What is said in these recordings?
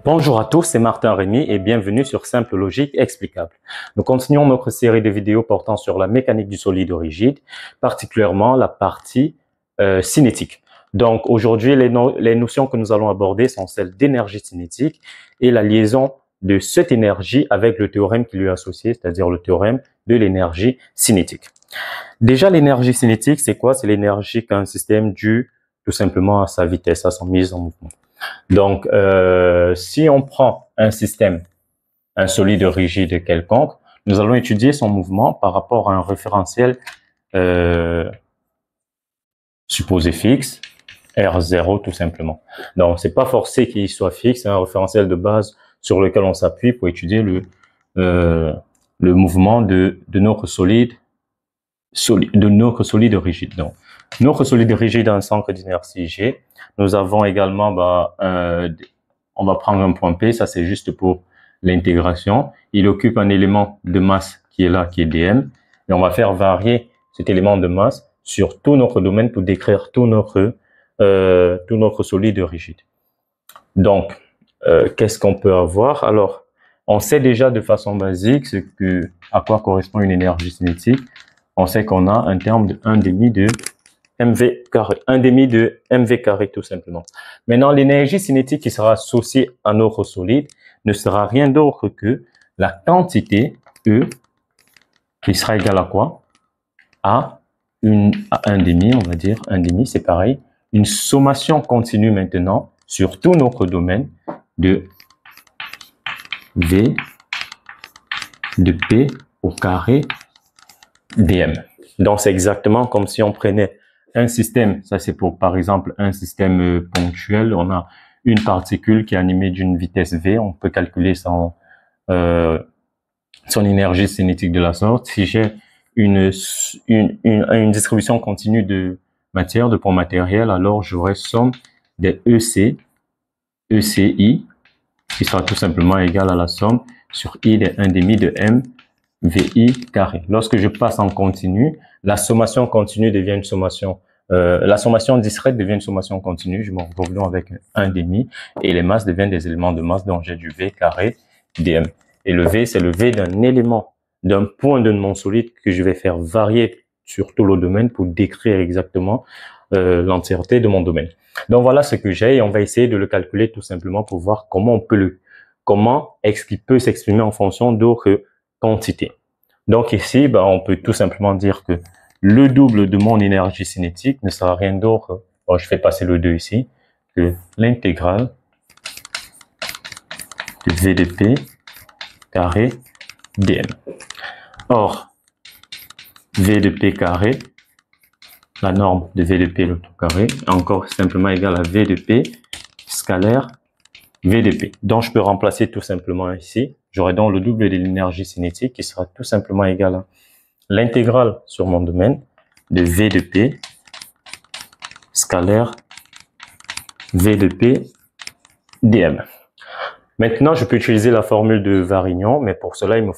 Bonjour à tous, c'est Martin Rémy et bienvenue sur Simple Logique Explicable. Nous continuons notre série de vidéos portant sur la mécanique du solide rigide, particulièrement la partie cinétique. Donc aujourd'hui, les notions que nous allons aborder sont celles d'énergie cinétique et la liaison de cette énergie avec le théorème qui lui est associé, c'est-à-dire le théorème de l'énergie cinétique. Déjà, l'énergie cinétique, c'est quoi? C'est l'énergie qu'un système due tout simplement à sa vitesse, à sa mise en mouvement. Donc, si on prend un système, un solide rigide quelconque, nous allons étudier son mouvement par rapport à un référentiel supposé fixe, R0 tout simplement. Donc, c'est pas forcé qu'il soit fixe, c'est un référentiel de base sur lequel on s'appuie pour étudier le mouvement de notre solide rigide. Donc, notre solide rigide a un centre d'inertie G. Nous avons également, on va prendre un point P, ça c'est juste pour l'intégration. Il occupe un élément de masse qui est là, qui est dm, et on va faire varier cet élément de masse sur tout notre domaine pour décrire tout notre solide rigide. Donc, qu'est-ce qu'on peut avoir? Alors, on sait déjà de façon basique à quoi correspond une énergie cinétique. On sait qu'on a un terme de 1/2 de mv carré, 1/2 de mv carré tout simplement. Maintenant, l'énergie cinétique qui sera associée à notre solide ne sera rien d'autre que la quantité E qui sera égale à quoi? À 1/2, on va dire, 1/2, c'est pareil. Une sommation continue maintenant sur tout notre domaine de V de P au carré dm. Donc, c'est exactement comme si on prenait un système, ça c'est pour par exemple un système ponctuel, on a une particule qui est animée d'une vitesse v, on peut calculer son énergie cinétique de la sorte. Si j'ai une distribution continue de matière, de points matériels, alors j'aurai somme des ECI, qui sera tout simplement égal à la somme sur I des 1/2 de M VI carré. Lorsque je passe en continu, la sommation continue devient une sommation, la sommation discrète devient une sommation continue. Je me retrouve donc avec 1/2 et les masses deviennent des éléments de masse, donc j'ai du V carré dm. Et le V, c'est le V d'un élément, d'un point de mon solide que je vais faire varier sur tout le domaine pour décrire exactement l'entièreté de mon domaine. Donc voilà ce que j'ai et on va essayer de le calculer tout simplement pour voir comment est-ce qu'il peut s'exprimer en fonction d'autres quantité. Donc ici, on peut tout simplement dire que le double de mon énergie cinétique ne sera rien d'autre, je fais passer le 2 ici, que l'intégrale de V de P carré dm. Or, V de P carré, la norme de V de P le tout carré, est encore simplement égale à V de P scalaire V de P. Donc je peux remplacer tout simplement ici. J'aurai donc le double de l'énergie cinétique qui sera tout simplement égal à l'intégrale sur mon domaine de V de P scalaire V de P dm. Maintenant, je peux utiliser la formule de Varignon, mais pour cela, il me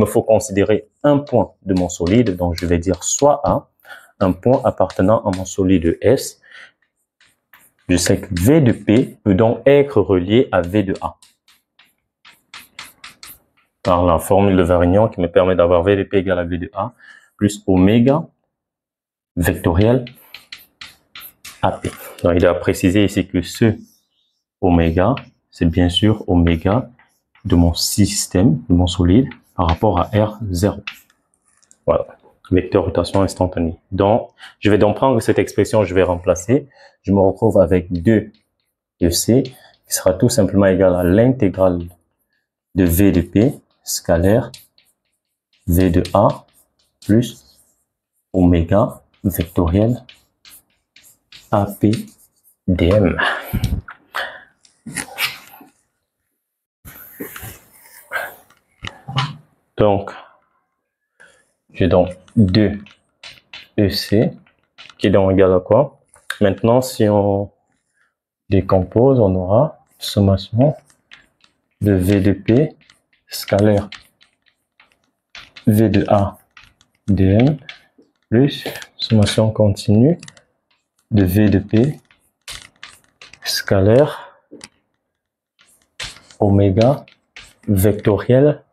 faut considérer un point de mon solide. Donc, je vais dire soit A, un point appartenant à mon solide S. Je sais que V de P peut donc être relié à V de A. Par la formule de Varignon qui me permet d'avoir V de P égale à V de A plus oméga vectoriel AP. Donc, il a précisé ici que ce oméga, c'est bien sûr oméga de mon système, de mon solide, par rapport à R0. Voilà, vecteur rotation instantanée. Donc, je vais donc prendre cette expression, je vais remplacer. Je me retrouve avec 2 de C, qui sera tout simplement égal à l'intégrale de V de P scalaire V de A plus oméga vectoriel AP dm. Donc, j'ai donc 2 EC qui est donc égal à quoi? Maintenant, si on décompose, on aura sommation de V de P scalaire V de A dm plus sommation continue de V de P scalaire oméga vectoriel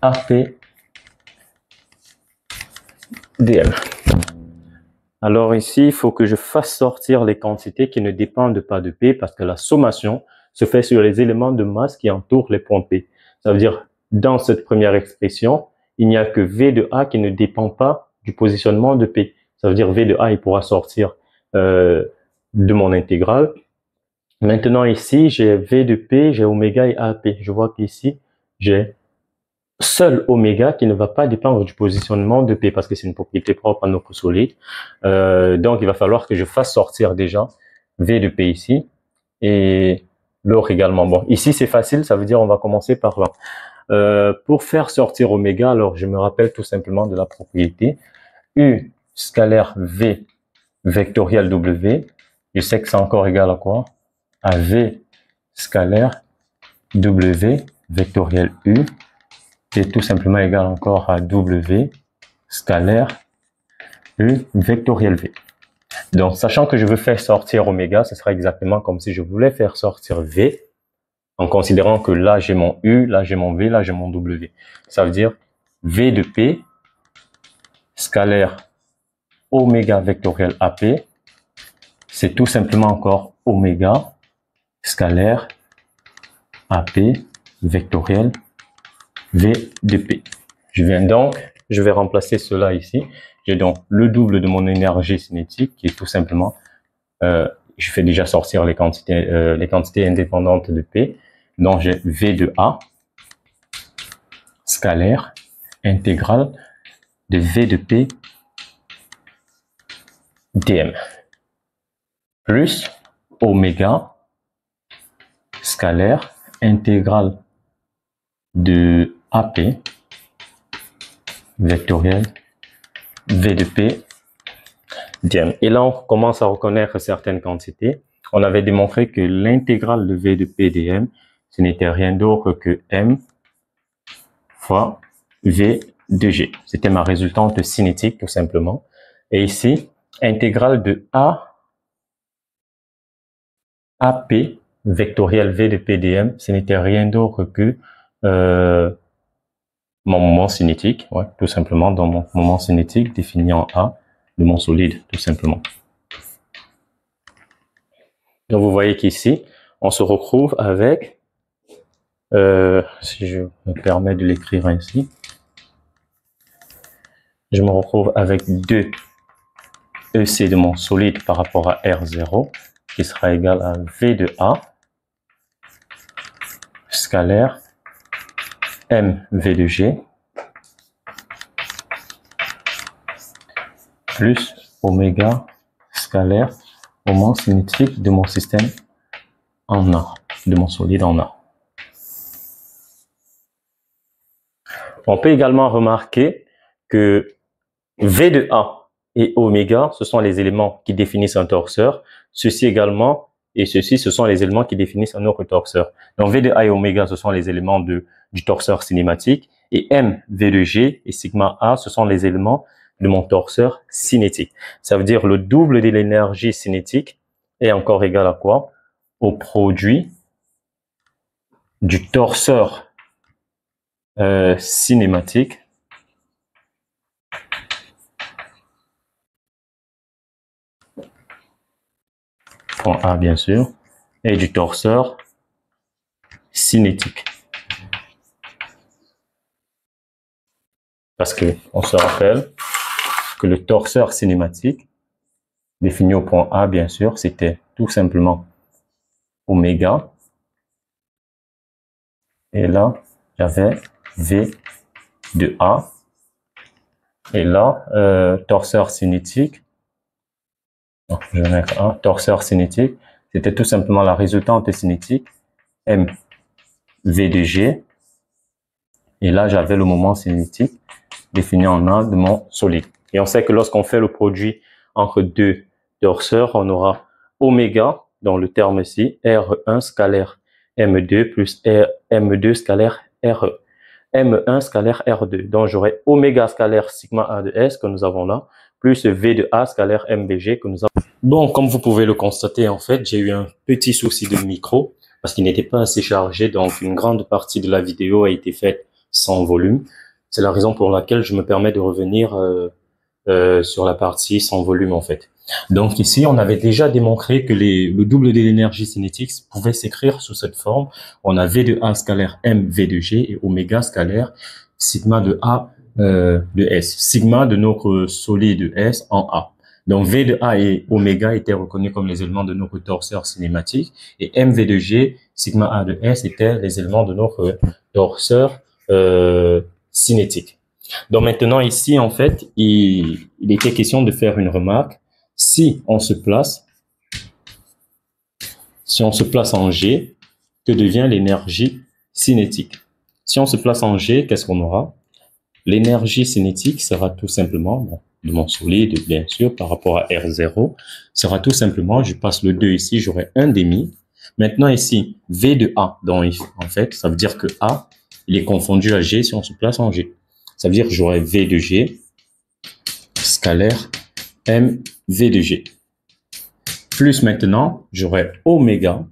AP dm. Alors ici, il faut que je fasse sortir les quantités qui ne dépendent pas de P parce que la sommation se fait sur les éléments de masse qui entourent les points P. Ça veut dire, dans cette première expression, il n'y a que V de A qui ne dépend pas du positionnement de P. Ça veut dire V de A, il pourra sortir de mon intégrale. Maintenant ici, j'ai V de P, j'ai oméga et AP. Je vois qu'ici, j'ai seul oméga qui ne va pas dépendre du positionnement de P parce que c'est une propriété propre à notre solide. Donc, il va falloir que je fasse sortir déjà V de P ici et l'autre également. Bon, ici, c'est facile, ça veut dire on va commencer par là. Pour faire sortir oméga, alors je me rappelle tout simplement de la propriété U scalaire V vectoriel W. Je sais que c'est encore égal à quoi? À V scalaire W vectoriel U. C'est tout simplement égal encore à W scalaire U vectoriel V. Donc, sachant que je veux faire sortir oméga, ce sera exactement comme si je voulais faire sortir V, en considérant que là, j'ai mon U, là, j'ai mon V, là, j'ai mon W. Ça veut dire V de P scalaire oméga vectoriel AP, c'est tout simplement encore oméga scalaire AP vectoriel V de P. Je vais remplacer cela ici. J'ai donc le double de mon énergie cinétique qui est tout simplement, je fais déjà sortir les quantités indépendantes de P. Donc j'ai V de A scalaire intégrale de V de P dm plus oméga scalaire intégrale de AP vectoriel V de P dm. Et là, on commence à reconnaître certaines quantités. On avait démontré que l'intégrale de V de P dm, ce n'était rien d'autre que M fois V de G. C'était ma résultante cinétique, tout simplement. Et ici, intégrale de AP vectoriel V de P dm, ce n'était rien d'autre que mon moment cinétique, ouais, tout simplement, dans mon moment cinétique défini en A de mon solide, tout simplement. Donc, vous voyez qu'ici, on se retrouve avec, si je me permets de l'écrire ainsi, je me retrouve avec 2 EC de mon solide par rapport à R0, qui sera égal à V de A scalaire M V de G plus oméga scalaire moment cinétique de mon système en A, de mon solide en A. On peut également remarquer que V de A et oméga, ce sont les éléments qui définissent un torseur. Ceci également, et ceci, ce sont les éléments qui définissent un autre torseur. Donc, V de A et oméga, ce sont les éléments du torseur cinématique. Et M, V de G et sigma A, ce sont les éléments de mon torseur cinétique. Ça veut dire le double de l'énergie cinétique est encore égal à quoi? Au produit du torseur cinématique point A bien sûr, et du torseur cinétique. Parce que on se rappelle que le torseur cinématique, défini au point A bien sûr, c'était tout simplement oméga. Et là, j'avais V de A. Et là, torseur cinétique, je vais mettre un torseur cinétique, c'était tout simplement la résultante cinétique M V de G. Et là, j'avais le moment cinétique défini en A de mon solide. Et on sait que lorsqu'on fait le produit entre deux torseurs, on aura oméga dans le terme ici, R1 scalaire M2 plus M2 scalaire RE. M1 scalaire R2. Donc, j'aurai oméga scalaire sigma A de S que nous avons là, plus V de A scalaire MBG que nous avons. Bon, comme vous pouvez le constater, en fait, j'ai eu un petit souci de micro. parce qu'il n'était pas assez chargé, donc une grande partie de la vidéo a été faite sans volume. C'est la raison pour laquelle je me permets de revenir sur la partie sans volume en fait. Donc ici, on avait déjà démontré que le double de l'énergie cinétique pouvait s'écrire sous cette forme. On a V de A scalaire M V de G et oméga scalaire sigma de A de S. Sigma de notre solide S en A. Donc V de A et oméga étaient reconnus comme les éléments de notre torseur cinématique et MV de G, sigma A de S étaient les éléments de notre torseur cinétique. Donc maintenant ici, en fait, il était question de faire une remarque. Si on se place en G, que devient l'énergie cinétique? Si on se place en G, qu'est-ce qu'on aura? L'énergie cinétique sera tout simplement, bon, de mon solide, bien sûr, par rapport à R0, sera tout simplement, je passe le 2 ici, j'aurai 1 demi. Maintenant ici, V de A, donc en fait, ça veut dire que A, il est confondu à G si on se place en G. Ça veut dire que j'aurai V de G scalaire M V de G. Plus maintenant, j'aurai oméga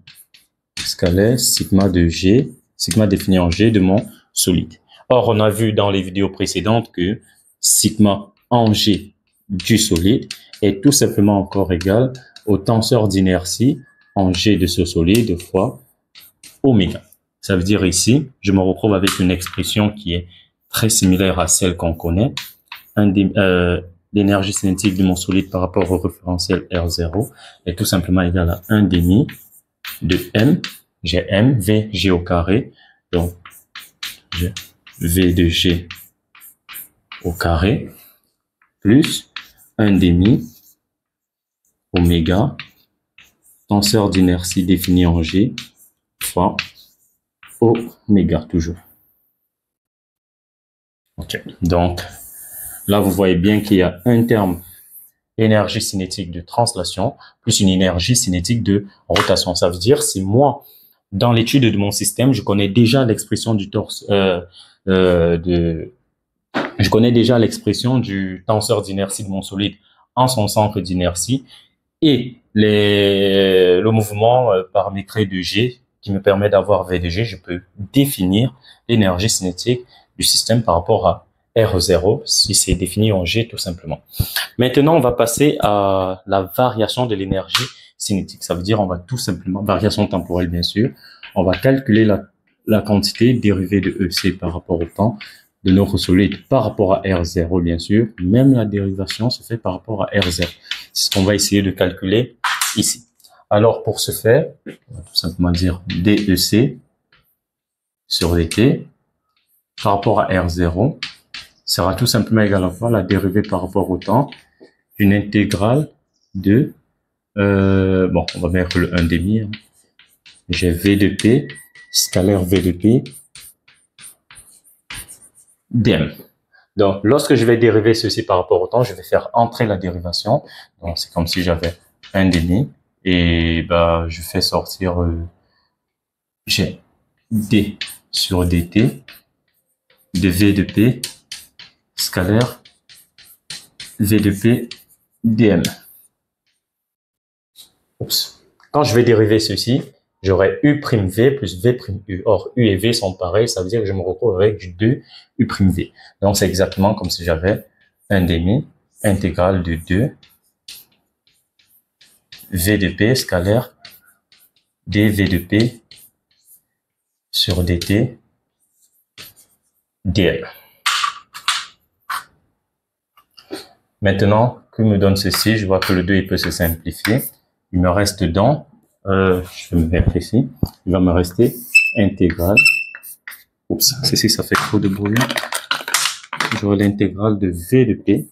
scalaire sigma de G, sigma défini en G de mon solide. Or, on a vu dans les vidéos précédentes que sigma en G du solide est tout simplement encore égal au tenseur d'inertie en G de ce solide fois oméga. Ça veut dire ici, je me retrouve avec une expression qui est très similaire à celle qu'on connaît. L'énergie cinétique de mon solide par rapport au référentiel R0 est tout simplement égal à 1 demi de M. J'ai M, V, G au carré. Donc, V de G au carré plus 1 demi oméga, tenseur d'inertie défini en G, fois oméga toujours. Ok, donc là vous voyez bien qu'il y a un terme énergie cinétique de translation plus une énergie cinétique de rotation. Ça veut dire si moi, dans l'étude de mon système, je connais déjà l'expression du je connais déjà l'expression du tenseur d'inertie de mon solide en son centre d'inertie et le mouvement paramétré de G qui me permet d'avoir V de G, je peux définir l'énergie cinétique du système par rapport à R0 si c'est défini en G tout simplement. Maintenant, on va passer à la variation de l'énergie cinétique. Ça veut dire on va tout simplement, variation temporelle bien sûr, on va calculer la quantité dérivée de EC par rapport au temps de notre solide par rapport à R0 bien sûr. Même la dérivation se fait par rapport à R0. C'est ce qu'on va essayer de calculer ici. Alors pour ce faire, on va tout simplement dire DEC sur dt par rapport à R0 sera tout simplement égal à quoi? La dérivée par rapport au temps d'une intégrale de, bon, on va mettre le 1 demi. Hein. J'ai V de P, scalaire V de P, dm. Donc, lorsque je vais dériver ceci par rapport au temps, je vais faire entrer la dérivation. Donc, c'est comme si j'avais 1 demi. Et bah, je fais sortir, j'ai d sur dt de V de P, scalaire V de P dm. Oups. Quand je vais dériver ceci, j'aurai U' V plus V' U. Or, U et V sont pareils, ça veut dire que je me retrouve avec du 2 U' V. Donc, c'est exactement comme si j'avais 1 demi intégrale de 2 V de P scalaire dV de P sur dt dl. Maintenant, que me donne ceci? Je vois que le 2 il peut se simplifier. Il me reste dans, je vais me mettre ici, il va me rester intégrale. Oups, ceci ça fait trop de bruit. J'aurai l'intégrale de V de P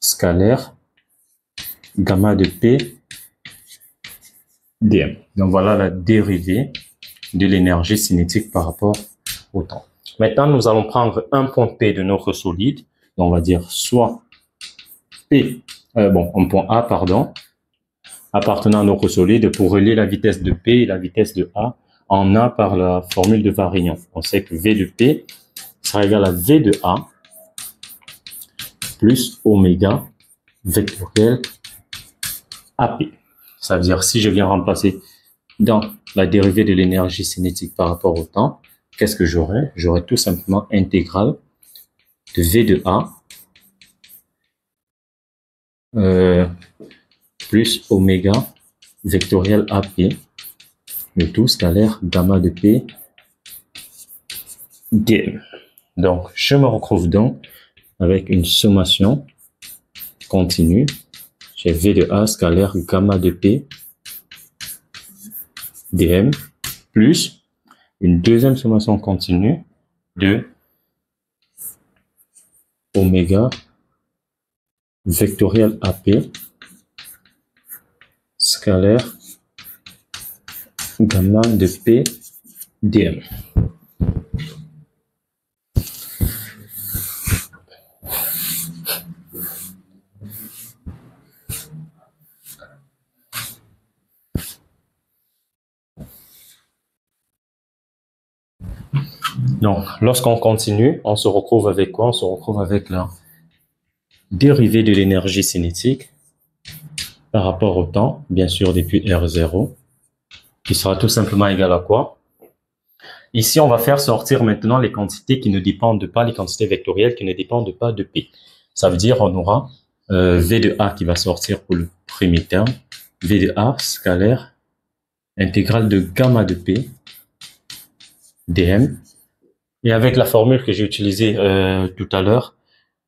scalaire gamma de P dm. Donc voilà la dérivée de l'énergie cinétique par rapport au temps. Maintenant, nous allons prendre un point P de notre solide. Donc, on va dire soit P, un point A, pardon, appartenant à notre solide pour relier la vitesse de P et la vitesse de A en A par la formule de Varignon. On sait que V de P sera égal à V de A plus oméga vectoriel AP. Ça veut dire si je viens remplacer dans la dérivée de l'énergie cinétique par rapport au temps, qu'est-ce que j'aurai? J'aurai tout simplement intégrale de V de A plus oméga vectoriel AP, le tout scalaire gamma de P dm. Donc, je me retrouve donc avec une sommation continue. J'ai V de A scalaire gamma de P dm plus une deuxième sommation continue de oméga vectoriel AP scalaire gamma de P dm. Donc, lorsqu'on continue, on se retrouve avec quoi? On se retrouve avec la dérivée de l'énergie cinétique par rapport au temps, bien sûr depuis R0, qui sera tout simplement égal à quoi? Ici, on va faire sortir maintenant les quantités qui ne dépendent pas, les quantités vectorielles qui ne dépendent pas de P. Ça veut dire on aura V de A qui va sortir pour le premier terme, V de A scalaire intégrale de gamma de P dm. Et avec la formule que j'ai utilisée tout à l'heure,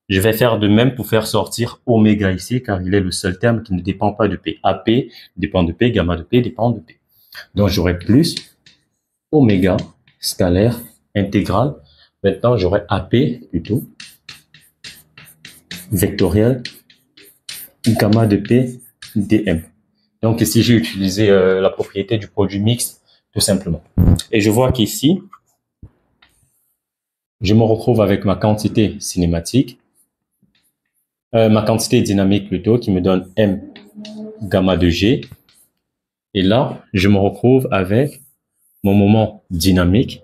je vais faire de même pour faire sortir oméga ici, car il est le seul terme qui ne dépend pas de P. AP dépend de P, gamma de P dépend de P. Donc j'aurai plus oméga scalaire intégrale. Maintenant j'aurai AP plutôt vectoriel gamma de P dm. Donc ici j'ai utilisé la propriété du produit mixte tout simplement. Et je vois qu'ici, je me retrouve avec ma quantité cinématique, ma quantité dynamique plutôt, qui me donne M gamma de G. Et là, je me retrouve avec mon moment dynamique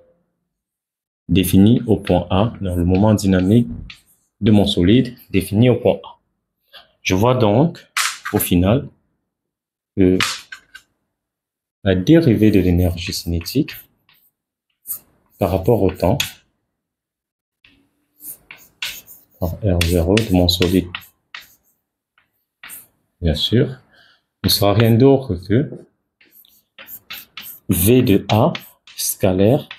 défini au point A, dans le moment dynamique de mon solide défini au point A. Je vois donc, au final, que la dérivée de l'énergie cinétique par rapport au temps, R0 de mon solide, bien sûr, ne sera rien d'autre que V de A scalaire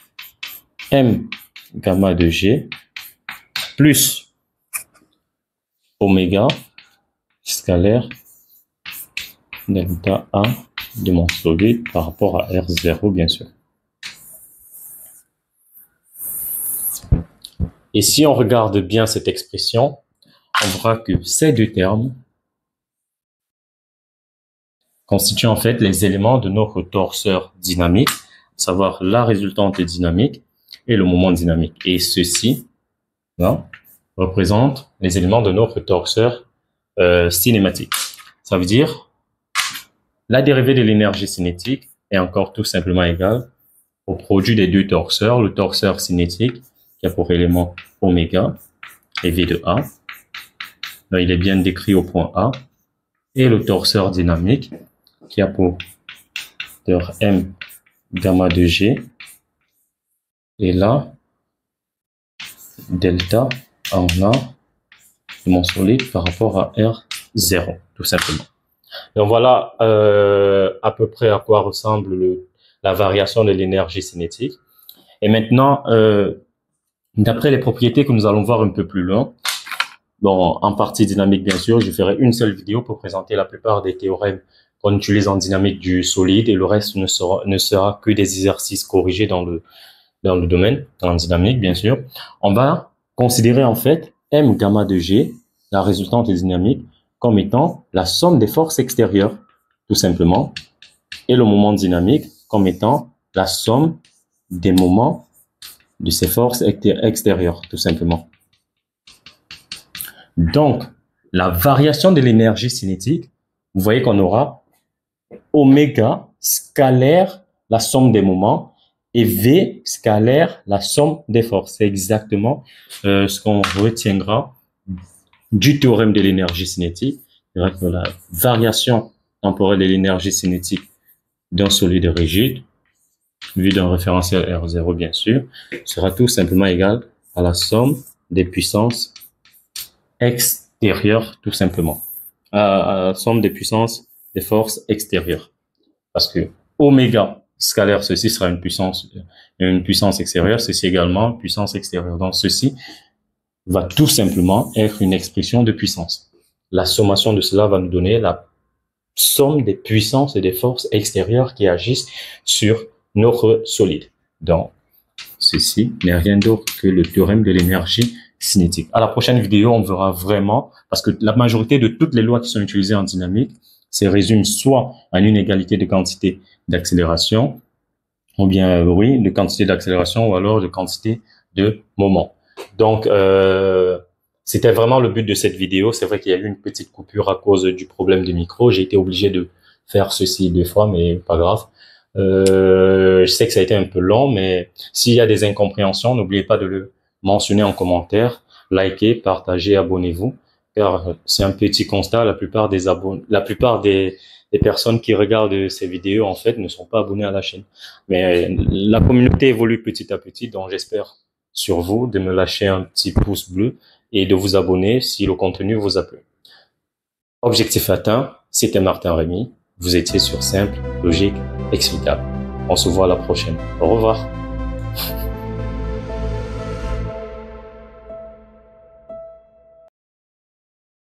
M gamma de G plus oméga scalaire delta A de mon solide par rapport à R0, bien sûr. Et si on regarde bien cette expression, on verra que ces deux termes constituent en fait les éléments de notre torseur dynamique, à savoir la résultante dynamique et le moment dynamique. Et ceci là, représente les éléments de notre torseur cinématique. Ça veut dire la dérivée de l'énergie cinétique est encore tout simplement égale au produit des deux torseurs, le torseur cinétique qui a pour élément oméga et V de A. Là, il est bien décrit au point A. Et le torseur dynamique qui a pour M gamma de G. Et là, delta en A de mon solide par rapport à R0, tout simplement. Donc voilà à peu près à quoi ressemble la variation de l'énergie cinétique. Et maintenant, d'après les propriétés que nous allons voir un peu plus loin, bon, en partie dynamique bien sûr, je ferai une seule vidéo pour présenter la plupart des théorèmes qu'on utilise en dynamique du solide et le reste ne sera que des exercices corrigés dans le domaine, en dynamique bien sûr. On va considérer en fait M gamma de G, la résultante dynamique, comme étant la somme des forces extérieures, tout simplement, et le moment dynamique comme étant la somme des moments de ces forces extérieures, tout simplement. Donc, la variation de l'énergie cinétique, vous voyez qu'on aura oméga scalaire la somme des moments et V scalaire la somme des forces. C'est exactement ce qu'on retiendra du théorème de l'énergie cinétique. C'est vrai que la variation temporelle de l'énergie cinétique d'un solide rigide, vu d'un référentiel R0 bien sûr, sera tout simplement égal à la somme des puissances extérieures, tout simplement. À la somme des puissances des forces extérieures. Parce que oméga scalaire, ceci sera une puissance extérieure, ceci également puissance extérieure. Donc ceci va tout simplement être une expression de puissance. La sommation de cela va nous donner la somme des puissances et des forces extérieures qui agissent sur notre solide. Donc, ceci n'est rien d'autre que le théorème de l'énergie cinétique. À la prochaine vidéo, on verra vraiment, parce que la majorité de toutes les lois qui sont utilisées en dynamique se résument soit à une égalité de quantité d'accélération, ou bien, oui, de quantité d'accélération, ou alors de quantité de moment. Donc, c'était vraiment le but de cette vidéo. C'est vrai qu'il y a eu une petite coupure à cause du problème de micro. J'ai été obligé de faire ceci 2 fois, mais pas grave. Je sais que ça a été un peu long, mais s'il y a des incompréhensions, n'oubliez pas de le mentionner en commentaire, likez, partagez, abonnez-vous, car c'est un petit constat. La plupart des personnes qui regardent ces vidéos, en fait, ne sont pas abonnées à la chaîne. Mais la communauté évolue petit à petit, donc j'espère sur vous de me lâcher un petit pouce bleu et de vous abonner si le contenu vous a plu. Objectif atteint, c'était Martin Rémy. Vous étiez sur Simple, Logique, Explicable. On se voit à la prochaine. Au revoir.